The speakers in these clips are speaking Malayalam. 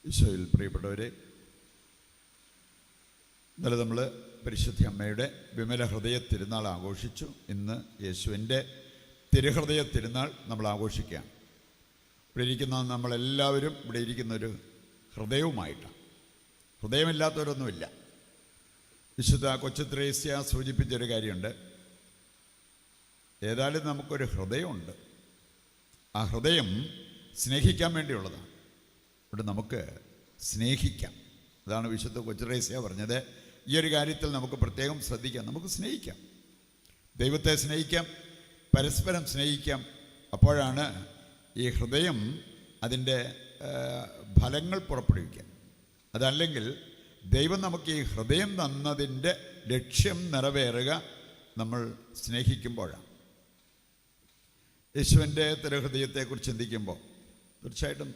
ഈശോയിൽ പ്രിയപ്പെട്ടവരെ, ഇന്നലെ നമ്മൾ പരിശുദ്ധ അമ്മയുടെ വിമല ഹൃദയ തിരുനാൾ ആഘോഷിച്ചു. ഇന്ന് യേശുവിൻ്റെ തിരുഹൃദയ തിരുനാൾ നമ്മൾ ആഘോഷിക്കുകയാണ്. ഇവിടെ ഇരിക്കുന്ന നമ്മളെല്ലാവരും ഇവിടെ ഇരിക്കുന്നൊരു ഹൃദയവുമായിട്ടാണ്. ഹൃദയമില്ലാത്തവരൊന്നുമില്ല. വിശുദ്ധ കൊച്ചു ത്രേസ്യ സൂചിപ്പിച്ചൊരു കാര്യമുണ്ട്. ഏതായാലും നമുക്കൊരു ഹൃദയമുണ്ട്. ആ ഹൃദയം സ്നേഹിക്കാൻ വേണ്ടിയുള്ളതാണ്. ഇവിടെ നമുക്ക് സ്നേഹിക്കാം. അതാണ് വിശുദ്ധ കൊച്ചു ത്രേസ്യ പറഞ്ഞത്. ഈ ഒരു കാര്യത്തിൽ നമുക്ക് പ്രത്യേകം ശ്രദ്ധിക്കാം. നമുക്ക് സ്നേഹിക്കാം, ദൈവത്തെ സ്നേഹിക്കാം, പരസ്പരം സ്നേഹിക്കാം. അപ്പോഴാണ് ഈ ഹൃദയം അതിൻ്റെ ഫലങ്ങൾ പുറപ്പെടുവിക്കുക. അതല്ലെങ്കിൽ ദൈവം നമുക്ക് ഈ ഹൃദയം തന്നതിൻ്റെ ലക്ഷ്യം നിറവേറുക നമ്മൾ സ്നേഹിക്കുമ്പോഴാണ്. യേശുവിൻ്റെ തിരുഹൃദയത്തെക്കുറിച്ച് ചിന്തിക്കുമ്പോൾ തീർച്ചയായിട്ടും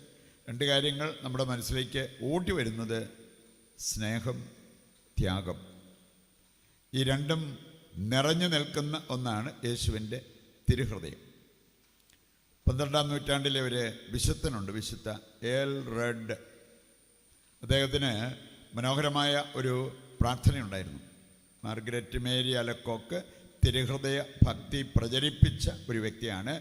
രണ്ട് കാര്യങ്ങൾ നമ്മുടെ മനസ്സിലേക്ക് ഓടി വരുന്നത്: സ്നേഹം, ത്യാഗം. ഈ രണ്ടും നിറഞ്ഞു നിൽക്കുന്ന ഒന്നാണ് യേശുവിൻ്റെ തിരുഹൃദയം. 12-ാം നൂറ്റാണ്ടിലെ ഒരു വിശുദ്ധനുണ്ട്, വിശുദ്ധ എൽ റെഡ്. അദ്ദേഹത്തിന് മനോഹരമായ ഒരു പ്രാർത്ഥനയുണ്ടായിരുന്നു. മാർഗരറ്റ് മേരി അലക്കോക്ക് തിരുഹൃദയ ഭക്തി പ്രചരിപ്പിച്ച ഒരു വ്യക്തിയാണ്.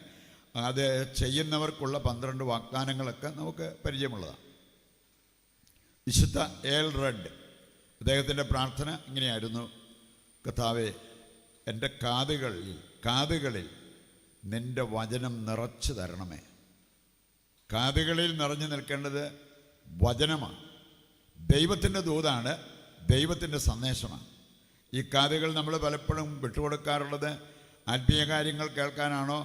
അത് ചെയ്യുന്നവർക്കുള്ള 12 വാഗ്ദാനങ്ങളൊക്കെ നമുക്ക് പരിചയമുള്ളതാണ്. വിശുദ്ധ എൽ റെഡ്, അദ്ദേഹത്തിൻ്റെ പ്രാർത്ഥന ഇങ്ങനെയായിരുന്നു: കർത്താവേ, എൻ്റെ കാതുകളിൽ നിൻ്റെ വചനം നിറച്ചു തരണമേ. കാതുകളിൽ നിറഞ്ഞു നിൽക്കേണ്ടത് വചനമാണ്. ദൈവത്തിൻ്റെ ദൂതാണ്, ദൈവത്തിൻ്റെ സന്ദേശമാണ്. ഈ കാതുകൾ നമ്മൾ പലപ്പോഴും വിട്ടുകൊടുക്കാറുള്ളത് ആത്മീയ കാര്യങ്ങൾ കേൾക്കാനാണോ,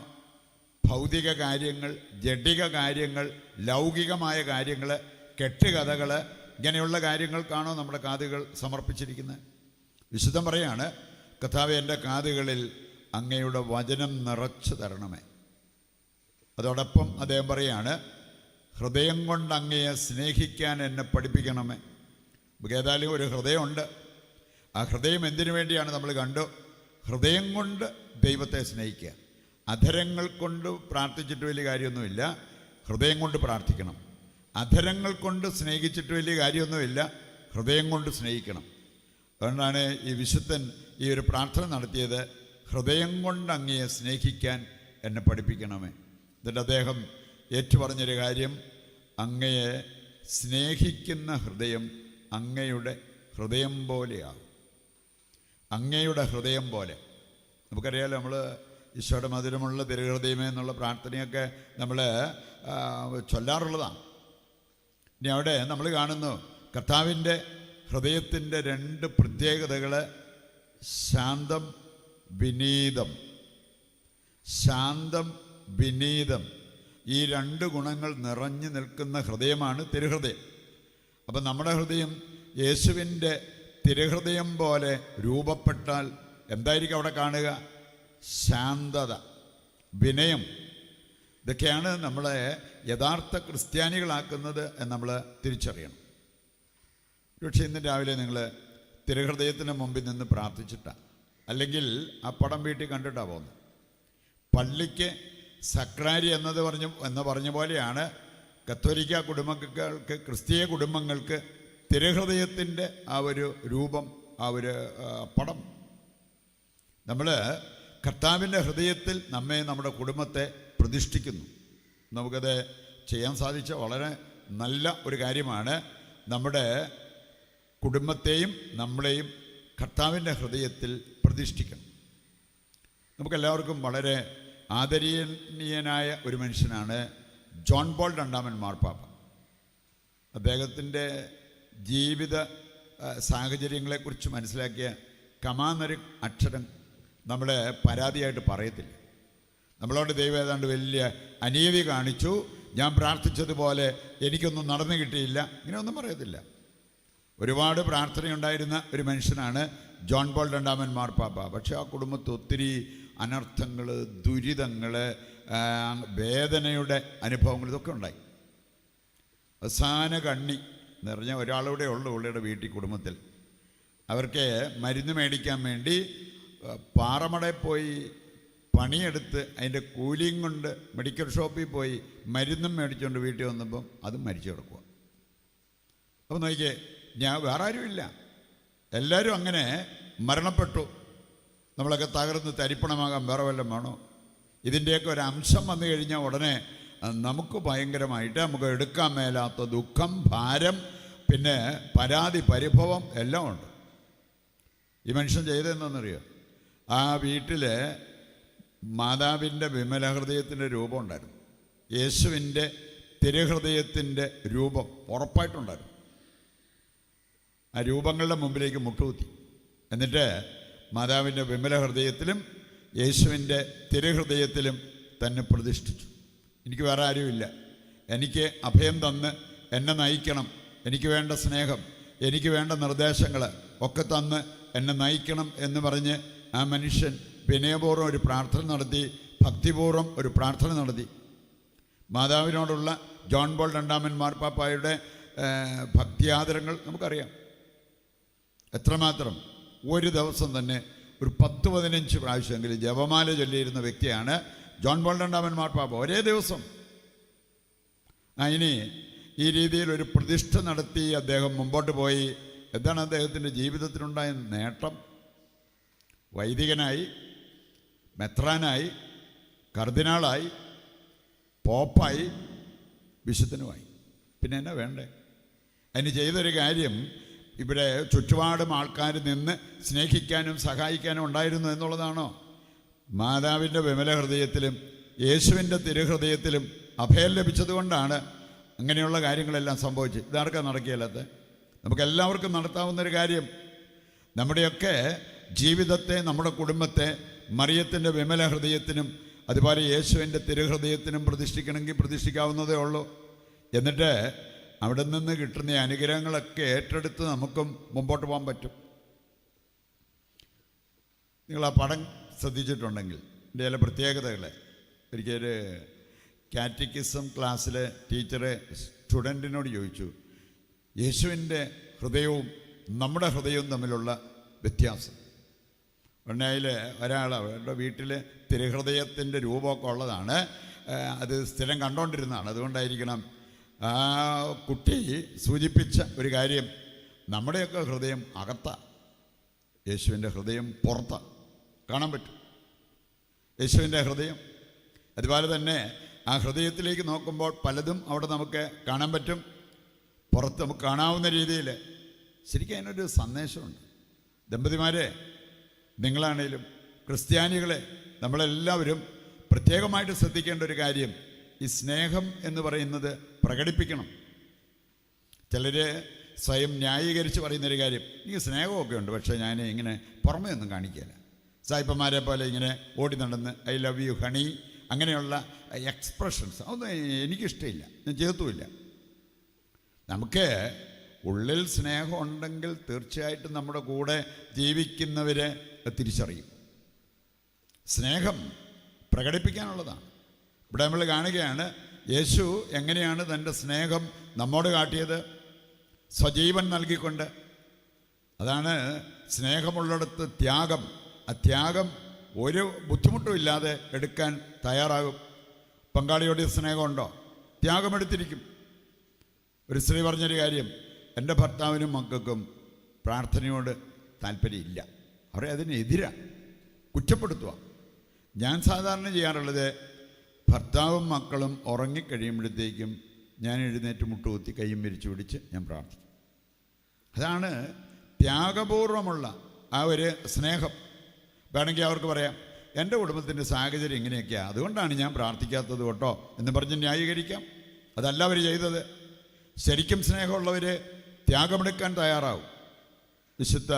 ഭൗതിക കാര്യങ്ങൾ, ജഡിക കാര്യങ്ങൾ, ലൗകികമായ കാര്യങ്ങൾ, കെട്ടുകഥകൾ, ഇങ്ങനെയുള്ള കാര്യങ്ങൾക്കാണോ നമ്മുടെ കാതുകൾ സമർപ്പിച്ചിരിക്കുന്നത്? വിശുദ്ധം പറയാണ്, കർത്താവേ, എൻ്റെ കാതുകളിൽ അങ്ങയുടെ വചനം നിറച്ചു തരണമേ. അതോടൊപ്പം അദ്ദേഹം പറയാണ്, ഹൃദയം കൊണ്ട് അങ്ങയെ സ്നേഹിക്കാൻ എന്നെ പഠിപ്പിക്കണമേ. നമുക്ക് ഏതായാലും ഒരു ഹൃദയമുണ്ട്. ആ ഹൃദയം എന്തിനു വേണ്ടിയാണ് നമ്മൾ കണ്ടു? ഹൃദയം കൊണ്ട് ദൈവത്തെ സ്നേഹിക്കുക. അധരങ്ങൾ കൊണ്ട് പ്രാർത്ഥിച്ചിട്ട് വലിയ കാര്യമൊന്നുമില്ല, ഹൃദയം കൊണ്ട് പ്രാർത്ഥിക്കണം. അധരങ്ങൾ കൊണ്ട് സ്നേഹിച്ചിട്ട് വലിയ കാര്യമൊന്നുമില്ല, ഹൃദയം കൊണ്ട് സ്നേഹിക്കണം. അതുകൊണ്ടാണ് ഈ വിശുദ്ധൻ ഈ ഒരു പ്രാർത്ഥന നടത്തിയത്: ഹൃദയം കൊണ്ട് അങ്ങയെ സ്നേഹിക്കാൻ എന്നെ പഠിപ്പിക്കണമേ. എന്നിട്ട് അദ്ദേഹം ഏറ്റുപറഞ്ഞൊരു കാര്യം: അങ്ങയെ സ്നേഹിക്കുന്ന ഹൃദയം അങ്ങയുടെ ഹൃദയം പോലെയാകും. അങ്ങയുടെ ഹൃദയം പോലെ. നമുക്കറിയാലോ, നമ്മൾ ഈശോയുടെ മധുരമുള്ള തിരുഹൃദയമേ എന്നുള്ള പ്രാർത്ഥനയൊക്കെ നമ്മൾ ചൊല്ലാറുള്ളതാണ്. ഇനി അവിടെ നമ്മൾ കാണുന്നു കർത്താവിൻ്റെ ഹൃദയത്തിൻ്റെ 2 പ്രത്യേകതകൾ: ശാന്തം, വിനീതം. ശാന്തം, വിനീതം, ഈ 2 ഗുണങ്ങൾ നിറഞ്ഞു നിൽക്കുന്ന ഹൃദയമാണ് തിരുഹൃദയം. അപ്പം നമ്മുടെ ഹൃദയം യേശുവിൻ്റെ തിരുഹൃദയം പോലെ രൂപപ്പെട്ടാൽ എന്തായിരിക്കും അവിടെ കാണുക? ശാന്തത, വിനയം. ഇതൊക്കെയാണ് നമ്മളെ യഥാർത്ഥ ക്രിസ്ത്യാനികളാക്കുന്നത് എന്ന് നമ്മൾ തിരിച്ചറിയണം. പക്ഷേ ഇന്ന് രാവിലെ നിങ്ങൾ തിരുഹൃദയത്തിന് മുമ്പിൽ നിന്ന് പ്രാർത്ഥിച്ചിട്ടാണ്, അല്ലെങ്കിൽ ആ പടം വീട്ടിൽ കണ്ടിട്ടാണ് പോകുന്നത്. പള്ളിക്ക് സക്രാരി എന്ന് പറഞ്ഞ പോലെയാണ് കത്തോലിക്ക കുടുംബങ്ങൾക്ക്, ക്രിസ്തീയ കുടുംബങ്ങൾക്ക് തിരുഹൃദയത്തിൻ്റെ ആ ഒരു രൂപം, ആ ഒരു പടം. നമ്മൾ കർത്താവിൻ്റെ ഹൃദയത്തിൽ നമ്മുടെ കുടുംബത്തെ പ്രതിഷ്ഠിക്കുന്നു. നമുക്കത് ചെയ്യാൻ സാധിച്ച വളരെ നല്ല ഒരു കാര്യമാണ്. നമ്മുടെ കുടുംബത്തെയും നമ്മളെയും കർത്താവിൻ്റെ ഹൃദയത്തിൽ പ്രതിഷ്ഠിക്കണം. നമുക്കെല്ലാവർക്കും വളരെ ആദരണീയനായ ഒരു മനുഷ്യനാണ് ജോൺ പോൾ രണ്ടാമൻ മാർപ്പാപ്പ. അദ്ദേഹത്തിൻ്റെ ജീവിത സാഹചര്യങ്ങളെക്കുറിച്ച് മനസ്സിലാക്കിയ കമാന്നൊരു അക്ഷരം നമ്മൾ പരാതിയായിട്ട് പറയത്തില്ല. നമ്മളോട് ദൈവം ഏതാണ്ട് വലിയ അനീതി കാണിച്ചു, ഞാൻ പ്രാർത്ഥിച്ചതുപോലെ എനിക്കൊന്നും നടന്നു കിട്ടിയില്ല, ഇങ്ങനെയൊന്നും പറയത്തില്ല. ഒരുപാട് പ്രാർത്ഥനയുണ്ടായിരുന്ന ഒരു മനുഷ്യനാണ് ജോൺ പോൾ രണ്ടാമൻ മാർപ്പാപ്പ. പക്ഷേ ആ കുടുംബത്തിൽ ഒത്തിരി അനർത്ഥങ്ങൾ, ദുരിതങ്ങൾ, വേദനയുടെ അനുഭവങ്ങൾ, ഇതൊക്കെ ഉണ്ടായി. അവസാന കണ്ണി നിറഞ്ഞ ഒരാളൂടെ ഉള്ളു പുള്ളിയുടെ വീട്ടിൽ, കുടുംബത്തിൽ. അവർക്ക് മരുന്ന് മേടിക്കാൻ വേണ്ടി പാറമടയിൽ പോയി പണിയെടുത്ത് അതിൻ്റെ കൂലിയും കൊണ്ട് മെഡിക്കൽ ഷോപ്പിൽ പോയി മരുന്നും മേടിച്ചുകൊണ്ട് വീട്ടിൽ വന്നപ്പം അതും മരിച്ചു കിടക്കുക. അപ്പോൾ നോക്കിയേ, ഞാൻ വേറെ ആരുമില്ല, എല്ലാവരും അങ്ങനെ മരണപ്പെട്ടു. നമ്മളൊക്കെ തകർന്ന് തരിപ്പണമാകാൻ വേറെ വല്ലതും വേണോ? ഇതിൻ്റെയൊക്കെ ഒരു അംശം വന്നു കഴിഞ്ഞാൽ ഉടനെ നമുക്ക് ഭയങ്കരമായിട്ട് നമുക്ക് എടുക്കാൻ മേലാത്ത ദുഃഖം, ഭാരം, പിന്നെ പരാതി, പരിഭവം എല്ലാം ഉണ്ട്. ഈ മനുഷ്യൻ ചെയ്തതെന്നറിയോ? ആ വീട്ടിൽ മാതാവിൻ്റെ വിമല ഹൃദയത്തിൻ്റെ രൂപം ഉണ്ടായിരുന്നു. യേശുവിൻ്റെ തിരുഹൃദയത്തിൻ്റെ രൂപം ഉറപ്പായിട്ടുണ്ടായിരുന്നു. ആ രൂപങ്ങളുടെ മുമ്പിലേക്ക് മുട്ടുകുത്തി. എന്നിട്ട് മാതാവിൻ്റെ വിമല ഹൃദയത്തിലും യേശുവിൻ്റെ തിരുഹൃദയത്തിലും തന്നെ പ്രതിഷ്ഠിച്ചു. എനിക്ക് വേറെ ആരുമില്ല, എനിക്ക് അഭയം തന്ന് എന്നെ നയിക്കണം, എനിക്ക് വേണ്ട സ്നേഹം, എനിക്ക് വേണ്ട നിർദ്ദേശങ്ങൾ ഒക്കെ തന്ന് എന്നെ നയിക്കണം എന്ന് പറഞ്ഞ് ആ മനുഷ്യൻ വിനയപൂർവ്വം ഒരു പ്രാർത്ഥന നടത്തി, ഭക്തിപൂർവ്വം ഒരു പ്രാർത്ഥന നടത്തി. മാതാവിനോടുള്ള ജോൺ പോൾ രണ്ടാമൻ മാർപ്പാപ്പായുടെ ഭക്തിയാദരങ്ങൾ നമുക്കറിയാം. എത്രമാത്രം ഒരു ദിവസം തന്നെ ഒരു 10-15 പ്രാവശ്യമെങ്കിലും ജപമാല ചൊല്ലിയിരുന്ന വ്യക്തിയാണ് ജോൺ പോൾ രണ്ടാമൻ മാർപ്പാപ്പ. ഒരേ ദിവസം. ഇനി ഈ രീതിയിൽ ഒരു പ്രതിഷ്ഠ നടത്തി അദ്ദേഹം മുമ്പോട്ട് പോയി. എന്താണ് അദ്ദേഹത്തിൻ്റെ ജീവിതത്തിലുണ്ടായ നേട്ടം? വൈദികനായി, മെത്രാനായി, കർദിനാളായി, പോപ്പായി, വിശുദ്ധനുമായി. പിന്നെ എന്നാ വേണ്ടേ? അതിന് ചെയ്തൊരു കാര്യം, ഇവിടെ ചുറ്റുപാടും ആൾക്കാർ നിന്ന് സ്നേഹിക്കാനും സഹായിക്കാനും ഉണ്ടായിരുന്നു എന്നുള്ളതാണോ? മാതാവിൻ്റെ വിമല ഹൃദയത്തിലും യേശുവിൻ്റെ തിരുഹൃദയത്തിലും അഭയം ലഭിച്ചതുകൊണ്ടാണ് അങ്ങനെയുള്ള കാര്യങ്ങളെല്ലാം സംഭവിച്ചത്. ഇതാർക്കാ നടക്കിയല്ലാത്ത? നമുക്കെല്ലാവർക്കും നടത്താവുന്നൊരു കാര്യം. നമ്മുടെയൊക്കെ ജീവിതത്തെ, നമ്മുടെ കുടുംബത്തെ മറിയത്തിൻ്റെ വിമല ഹൃദയത്തിനും അതുപോലെ യേശുവിൻ്റെ തിരുഹൃദയത്തിനും പ്രതിഷ്ഠിക്കണമെങ്കിൽ പ്രതിഷ്ഠിക്കാവുന്നതേ ഉള്ളൂ. എന്നിട്ട് അവിടെ നിന്ന് കിട്ടുന്ന അനുഗ്രഹങ്ങളൊക്കെ ഏറ്റെടുത്ത് നമുക്കും മുമ്പോട്ട് പോകാൻ പറ്റും. നിങ്ങൾ ആ പടം ശ്രദ്ധിച്ചിട്ടുണ്ടെങ്കിൽ ഇതിൻ്റെ ചില പ്രത്യേകതകളെ, ഒരിക്കലൊരു കാറ്റക്കിസം ക്ലാസ്സിലെ ടീച്ചറെ സ്റ്റുഡൻറ്റിനോട് ചോദിച്ചു, യേശുവിൻ്റെ ഹൃദയവും നമ്മുടെ ഹൃദയവും തമ്മിലുള്ള വ്യത്യാസം. ഉടനെ അതിൽ ഒരാൾ അവരുടെ വീട്ടിൽ തിരുഹൃദയത്തിൻ്റെ രൂപമൊക്കെ ഉള്ളതാണ്, അത് സ്ഥിരം കണ്ടുകൊണ്ടിരുന്നതാണ്. അതുകൊണ്ടായിരിക്കണം ആ കുട്ടി സൂചിപ്പിച്ച ഒരു കാര്യം, നമ്മുടെയൊക്കെ ഹൃദയം അകത്താണ്, യേശുവിൻ്റെ ഹൃദയം പുറത്താണ്. കാണാൻ പറ്റും യേശുവിൻ്റെ ഹൃദയം. അതുപോലെ തന്നെ ആ ഹൃദയത്തിലേക്ക് നോക്കുമ്പോൾ പലതും അവിടെ നമുക്ക് കാണാൻ പറ്റും, പുറത്ത് നമുക്ക് കാണാവുന്ന രീതിയിൽ. ശരിക്കും അതിനൊരു സന്ദേശമുണ്ട്. ദമ്പതിമാരെ, നിങ്ങളാണേലും ക്രിസ്ത്യാനികളെ, നമ്മളെല്ലാവരും പ്രത്യേകമായിട്ട് ശ്രദ്ധിക്കേണ്ട ഒരു കാര്യം, ഈ സ്നേഹം എന്ന് പറയുന്നത് പ്രകടിപ്പിക്കണം. ചിലർ സ്വയം ന്യായീകരിച്ച് പറയുന്നൊരു കാര്യം, എനിക്ക് സ്നേഹമൊക്കെ ഉണ്ട്, പക്ഷേ ഞാൻ ഇങ്ങനെ പുറമേ ഒന്നും കാണിക്കില്ല. സായിപ്പന്മാരെ പോലെ ഇങ്ങനെ ഓടി നടന്ന് ഐ ലവ് യു ഹണി അങ്ങനെയുള്ള എക്സ്പ്രഷൻസ് അതൊന്നും എനിക്കിഷ്ടമില്ല, ഞാൻ ചെയ്തുമില്ല. നമുക്ക് ഉള്ളിൽ സ്നേഹം ഉണ്ടെങ്കിൽ തീർച്ചയായിട്ടും നമ്മുടെ കൂടെ ജീവിക്കുന്നവരെ തിരിച്ചറിയും. സ്നേഹം പ്രകടിപ്പിക്കാനുള്ളതാണ്. ഇവിടെ നമ്മൾ കാണുകയാണ് യേശു എങ്ങനെയാണ് തൻ്റെ സ്നേഹം നമ്മോട് കാട്ടിയത്, സ്വജീവൻ നൽകിക്കൊണ്ട്. അതാണ് സ്നേഹമുള്ളിടത്ത് ത്യാഗം. ആ ത്യാഗം ഒരു ബുദ്ധിമുട്ടും ഇല്ലാതെ എടുക്കാൻ തയ്യാറാകും. പങ്കാളിയോട് സ്നേഹമുണ്ടോ? ത്യാഗമെടുത്തിരിക്കും. ഒരു സ്ത്രീ പറഞ്ഞൊരു കാര്യം, എൻ്റെ ഭർത്താവിനും മക്കൾക്കും പ്രാർത്ഥനയോട് താല്പര്യമില്ല, അവരെ അതിനെതിരാണ്, കുറ്റപ്പെടുത്തുക. ഞാൻ സാധാരണ ചെയ്യാറുള്ളത്, ഭർത്താവും മക്കളും ഉറങ്ങിക്കഴിയുമ്പോഴത്തേക്കും ഞാൻ എഴുന്നേറ്റ് മുട്ടുകുത്തി കയ്യും വിരിച്ചു പിടിച്ച് ഞാൻ പ്രാർത്ഥിക്കും. അതാണ് ത്യാഗപൂർവമുള്ള ആ ഒരു സ്നേഹം. വേണമെങ്കിൽ അവർക്ക് പറയാം, എൻ്റെ കുടുംബത്തിൻ്റെ സാഹചര്യം ഇങ്ങനെയൊക്കെയാണ്, അതുകൊണ്ടാണ് ഞാൻ പ്രാർത്ഥിക്കാത്തത് കേട്ടോ എന്ന് പറഞ്ഞ് ന്യായീകരിക്കാം. അതല്ല അവർ ചെയ്തത്. ശരിക്കും സ്നേഹമുള്ളവർ ത്യാഗമെടുക്കാൻ തയ്യാറാവും. വിശുദ്ധ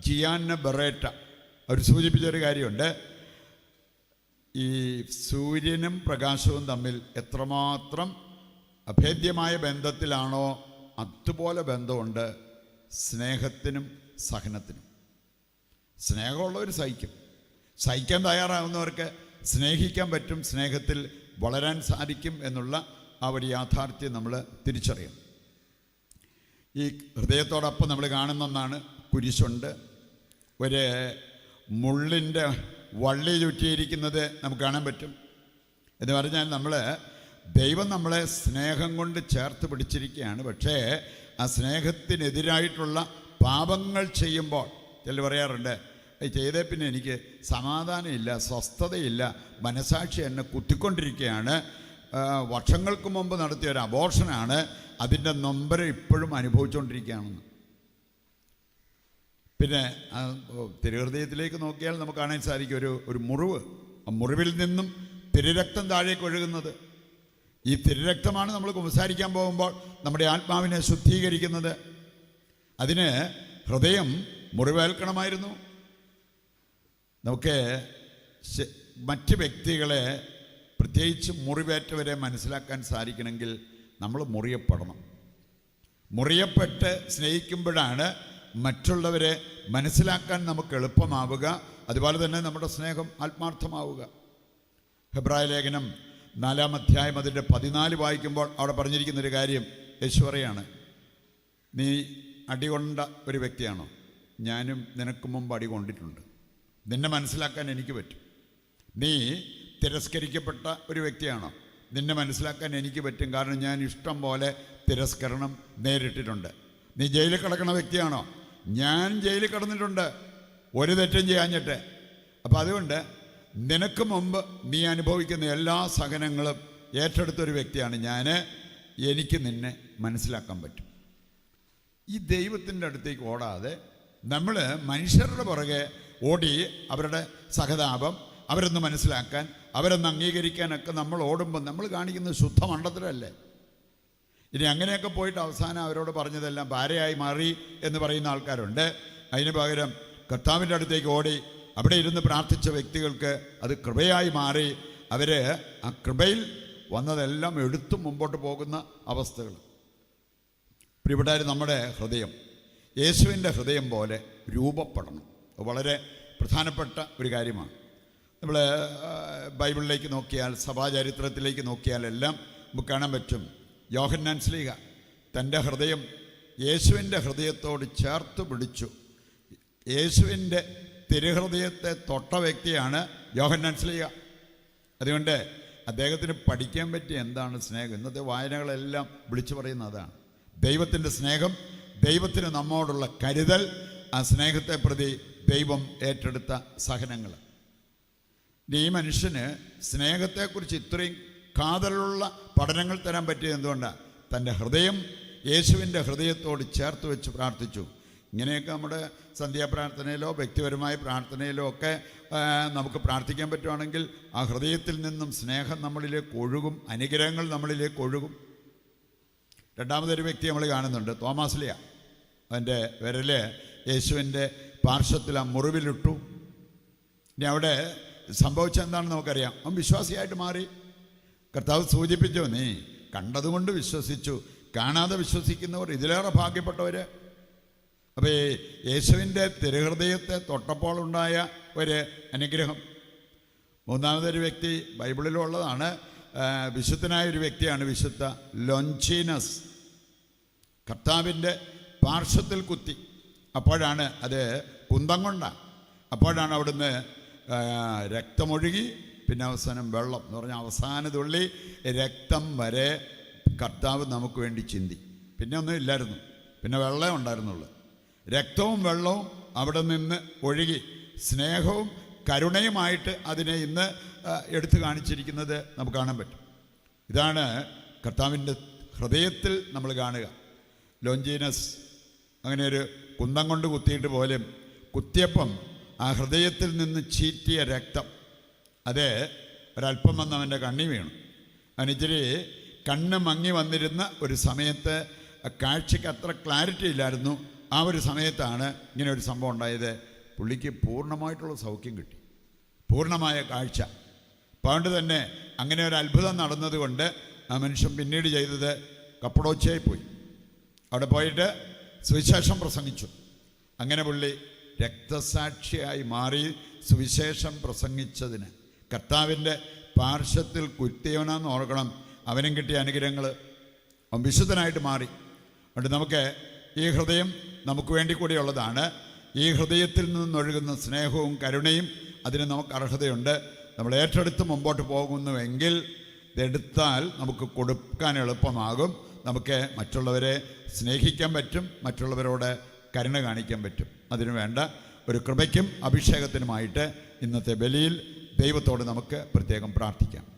ജിയാന്ന ബെറേറ്റ അവർ സൂചിപ്പിച്ചൊരു കാര്യമുണ്ട്, ഈ സൂര്യനും പ്രകാശവും തമ്മിൽ എത്രമാത്രം അഭേദ്യമായ ബന്ധത്തിലാണോ അതുപോലെ ബന്ധമുണ്ട് സ്നേഹത്തിനും സഹനത്തിനും. സ്നേഹമുള്ളവർ സഹിക്കാൻ തയ്യാറാവുന്നവർക്ക് സ്നേഹിക്കാൻ പറ്റും, സ്നേഹത്തിൽ വളരാൻ സാധിക്കും എന്നുള്ള ആ ഒരു യാഥാർത്ഥ്യം നമ്മൾ തിരിച്ചറിയും. ഈ ഹൃദയത്തോടൊപ്പം നമ്മൾ കാണുന്ന ഒന്നാണ് കുരിശുണ്ട്. ഒരു മുള്ളിൻ്റെ വള്ളി ചുറ്റിയിരിക്കുന്നത് നമുക്ക് കാണാൻ പറ്റും. എന്ന് പറഞ്ഞാൽ നമ്മൾ ദൈവം നമ്മളെ സ്നേഹം കൊണ്ട് ചേർത്ത് പിടിച്ചിരിക്കുകയാണ്. പക്ഷേ ആ സ്നേഹത്തിനെതിരായിട്ടുള്ള പാപങ്ങൾ ചെയ്യുമ്പോൾ ചിലർ പറയാറുണ്ട്, ചെയ്തേ പിന്നെ എനിക്ക് സമാധാനമില്ല, സ്വസ്ഥതയില്ല, മനസാക്ഷി എന്നെ കുത്തിക്കൊണ്ടിരിക്കുകയാണ്, വർഷങ്ങൾക്ക് മുമ്പ് നടത്തിയ ഒരു അബോർഷനാണ്, അതിൻ്റെ നൊമ്പരം ഇപ്പോഴും അനുഭവിച്ചുകൊണ്ടിരിക്കുകയാണെന്ന്. പിന്നെ തിരുഹൃദയത്തിലേക്ക് നോക്കിയാൽ നമുക്ക് കാണാൻ സാധിക്കും ഒരു മുറിവ്. ആ മുറിവിൽ നിന്നും തിരുരക്തം താഴേക്ക് ഒഴുകുന്നത്. ഈ തിരുരക്തമാണ് നമ്മൾ കുമ്പസാരിക്കാൻ പോകുമ്പോൾ നമ്മുടെ ആത്മാവിനെ ശുദ്ധീകരിക്കുന്നത്. അതിന് ഹൃദയം മുറിവേൽക്കണമായിരുന്നു. നമുക്ക് മറ്റ് വ്യക്തികളെ, പ്രത്യേകിച്ച് മുറിവേറ്റവരെ മനസ്സിലാക്കാൻ സാധിക്കണമെങ്കിൽ നമ്മൾ മുറിയപ്പെടണം. മുറിയപ്പെട്ട് സ്നേഹിക്കുമ്പോഴാണ് മറ്റുള്ളവരെ മനസ്സിലാക്കാൻ നമുക്ക് എളുപ്പമാവുക. അതുപോലെ തന്നെ നമ്മുടെ സ്നേഹം ആത്മാർത്ഥമാവുക. ഹെബ്രായ ലേഖനം 4-ാം അധ്യായം അതിൻ്റെ 14 വായിക്കുമ്പോൾ അവിടെ പറഞ്ഞിരിക്കുന്നൊരു കാര്യം യേശു പറയാണ്, നീ അടികൊണ്ട ഒരു വ്യക്തിയാണോ? ഞാനും നിനക്ക് മുമ്പ് അടികൊണ്ടിട്ടുണ്ട്. നിന്നെ മനസ്സിലാക്കാൻ എനിക്ക് പറ്റും. നീ തിരസ്കരിക്കപ്പെട്ട ഒരു വ്യക്തിയാണോ? നിന്നെ മനസ്സിലാക്കാൻ എനിക്ക് പറ്റും. കാരണം ഞാൻ ഇഷ്ടം പോലെ തിരസ്കരണം നേരിട്ടിട്ടുണ്ട്. നീ ജയിലിൽ കിടക്കുന്ന വ്യക്തിയാണോ? ഞാൻ ജയിലിൽ കിടന്നിട്ടുണ്ട്, ഒരു തെറ്റും ചെയ്യാഞ്ഞിട്ട്. അപ്പം അതുകൊണ്ട് നിനക്ക് മുമ്പ് നീ അനുഭവിക്കുന്ന എല്ലാ സഹനങ്ങളും ഏറ്റെടുത്തൊരു വ്യക്തിയാണ് ഞാൻ. എനിക്ക് നിന്നെ മനസ്സിലാക്കാൻ പറ്റും. ഈ ദൈവത്തിൻ്റെ അടുത്തേക്ക് ഓടാതെ നമ്മൾ മനുഷ്യരുടെ പുറകെ ഓടി അവരുടെ സഹതാപം, അവരൊന്ന് മനസ്സിലാക്കാൻ, അവരൊന്ന് അംഗീകരിക്കാനൊക്കെ നമ്മൾ ഓടുമ്പോൾ നമ്മൾ കാണിക്കുന്നത് ശുദ്ധ മണ്ടത്തരമല്ലേ? ഇനി അങ്ങനെയൊക്കെ പോയിട്ട് അവസാനം അവരോട് പറഞ്ഞതെല്ലാം ഭാര്യയായി മാറി എന്ന് പറയുന്ന ആൾക്കാരുണ്ട്. അതിന് പകരം കർത്താവിൻ്റെ അടുത്തേക്ക് ഓടി അവിടെ ഇരുന്ന് പ്രാർത്ഥിച്ച വ്യക്തികൾക്ക് അത് കൃപയായി മാറി. അവർ ആ കൃപയിൽ വന്നതെല്ലാം എടുത്തു മുമ്പോട്ട് പോകുന്ന അവസ്ഥകൾ. പ്രിയപ്പെട്ടവർ, നമ്മുടെ ഹൃദയം യേശുവിൻ്റെ ഹൃദയം പോലെ രൂപപ്പെടണം. വളരെ പ്രധാനപ്പെട്ട ഒരു കാര്യമാണ്. നമ്മൾ ബൈബിളിലേക്ക് നോക്കിയാൽ, സഭാചരിത്രത്തിലേക്ക് നോക്കിയാൽ എല്ലാം നമുക്ക് കാണാൻ പറ്റും. യോഹന്നാൻ ശ്ലീഹ തൻ്റെ ഹൃദയം യേശുവിൻ്റെ ഹൃദയത്തോട് ചേർത്ത് പിടിച്ചു. യേശുവിൻ്റെ തിരുഹൃദയത്തെ തൊട്ട വ്യക്തിയാണ് യോഹന്നാൻ ശ്ലീഹ. അതുകൊണ്ട് അദ്ദേഹത്തിന് പഠിക്കാൻ പറ്റിയ എന്താണ് സ്നേഹം? ഇന്നത്തെ വായനകളെല്ലാം വിളിച്ചു പറയുന്ന അതാണ്. ദൈവത്തിൻ്റെ സ്നേഹം, ദൈവത്തിന് നമ്മോടുള്ള കരുതൽ, ആ സ്നേഹത്തെ പ്രതി ദൈവം ഏറ്റെടുത്ത സഹനങ്ങൾ. ഈ മനുഷ്യന് സ്നേഹത്തെക്കുറിച്ച് ഇത്രയും കാതലുള്ള പഠനങ്ങൾ തരാൻ പറ്റിയത് എന്തുകൊണ്ടാണ്? തൻ്റെ ഹൃദയം യേശുവിൻ്റെ ഹൃദയത്തോട് ചേർത്ത് വെച്ച് പ്രാർത്ഥിച്ചു. ഇങ്ങനെയൊക്കെ നമ്മുടെ സന്ധ്യാപ്രാർത്ഥനയിലോ വ്യക്തിപരമായ പ്രാർത്ഥനയിലോ ഒക്കെ നമുക്ക് പ്രാർത്ഥിക്കാൻ പറ്റുവാണെങ്കിൽ ആ ഹൃദയത്തിൽ നിന്നും സ്നേഹം നമ്മളിലേക്ക് ഒഴുകും, അനുഗ്രഹങ്ങൾ നമ്മളിലേക്ക് ഒഴുകും. രണ്ടാമതൊരു വ്യക്തി നമ്മൾ കാണുന്നുണ്ട്, തോമാസ്ലിയ. അവൻ്റെ വിരൽ യേശുവിൻ്റെ പാർശ്വത്തിൽ ആ മുറിവിലിട്ടു. ഇനി അവിടെ സംഭവിച്ചെന്താണെന്ന് നമുക്കറിയാം. അവൻ വിശ്വാസിയായിട്ട് മാറി. കർത്താവ് സൂചിപ്പിച്ചു, നീ കണ്ടതുകൊണ്ട് വിശ്വസിച്ചു, കാണാതെ വിശ്വസിക്കുന്നവർ ഇതിലേറെ ഭാഗ്യപ്പെട്ടവർ. അപ്പോൾ യേശുവിൻ്റെ തിരുഹൃദയത്തെ തൊട്ടപ്പോൾ ഉണ്ടായ ഒരു അനുഗ്രഹം. മൂന്നാമതൊരു വ്യക്തി ബൈബിളിലുള്ളതാണ്, വിശുദ്ധനായൊരു വ്യക്തിയാണ് വിശുദ്ധ ലോഞ്ചീനസ്. കർത്താവിൻ്റെ പാർശ്വത്തിൽ കുത്തി. അപ്പോഴാണ് അത് കുന്തം കൊണ്ടാണ്. അപ്പോഴാണ് അവിടുന്ന് രക്തമൊഴുകി, പിന്നെ അവസാനം വെള്ളം എന്ന് പറഞ്ഞാൽ അവസാന തുള്ളി രക്തം വരെ കർത്താവ് നമുക്ക് വേണ്ടി ചിന്തി. പിന്നെ ഒന്നും ഇല്ലായിരുന്നു, പിന്നെ വെള്ളമേ ഉണ്ടായിരുന്നുള്ളൂ. രക്തവും വെള്ളവും അവിടെ നിന്ന് ഒഴുകി സ്നേഹവും കരുണയുമായിട്ട് അതിനെ ഇന്ന് എടുത്തു കാണിച്ചിരിക്കുന്നത് നമുക്ക് കാണാൻ പറ്റും. ഇതാണ് കർത്താവിൻ്റെ ഹൃദയത്തിൽ നമ്മൾ കാണുക. ലോഞ്ചീനസ് അങ്ങനെ ഒരു കുന്തം കൊണ്ട് കുത്തിയിട്ട് പോലും കുത്തിയപ്പം ആ ഹൃദയത്തിൽ നിന്ന് ചീറ്റിയ രക്തം അത് ഒരല്പം വന്ന് അവൻ്റെ കണ്ണി വീണു. അവനിച്ചിരി കണ്ണ് മങ്ങി വന്നിരുന്ന ഒരു സമയത്ത് കാഴ്ചയ്ക്ക് അത്ര ക്ലാരിറ്റി ഇല്ലായിരുന്നു. ആ ഒരു സമയത്താണ് ഇങ്ങനെ ഒരു സംഭവം ഉണ്ടായത്. പുള്ളിക്ക് പൂർണ്ണമായിട്ടുള്ള സൗഖ്യം കിട്ടി, പൂർണ്ണമായ കാഴ്ച. അപ്പോൾ അതുകൊണ്ട് തന്നെ അങ്ങനെ ഒരു അത്ഭുതം നടന്നതുകൊണ്ട് ആ മനുഷ്യൻ പിന്നീട് ചെയ്തത് കപ്പഡോച്ചയായി പോയി. അവിടെ പോയിട്ട് സുവിശേഷം പ്രസംഗിച്ചു. അങ്ങനെ പുള്ളി രക്തസാക്ഷിയായി മാറി. സുവിശേഷം പ്രസംഗിച്ചതിന് കർത്താവിൻ്റെ പാർശ്വത്തിൽ കുത്തിയവനാന്ന് ഓർക്കണം. അവനും കിട്ടിയ അനുഗ്രഹങ്ങൾ, അവൻ വിശുദ്ധനായിട്ട് മാറി. അതുകൊണ്ട് നമുക്ക് ഈ ഹൃദയം നമുക്ക് വേണ്ടി കൂടിയുള്ളതാണ്. ഈ ഹൃദയത്തിൽ നിന്നൊഴുകുന്ന സ്നേഹവും കരുണയും അതിന് നമുക്ക് അർഹതയുണ്ട്. നമ്മൾ ഏറ്റെടുത്ത് മുമ്പോട്ട് പോകുന്നുവെങ്കിൽ ഇതെടുത്താൽ നമുക്ക് കൊടുക്കാൻ എളുപ്പമാകും. നമുക്ക് മറ്റുള്ളവരെ സ്നേഹിക്കാൻ പറ്റും, മറ്റുള്ളവരോട് കരുണ കാണിക്കാൻ പറ്റും. അതിനു വേണ്ട ഒരു കൃപയ്ക്കും അഭിഷേകത്തിനുമായിട്ട് ഇന്നത്തെ ബലിയിൽ ദൈവത്തോട് നമുക്ക് പ്രത്യേകം പ്രാർത്ഥിക്കാം.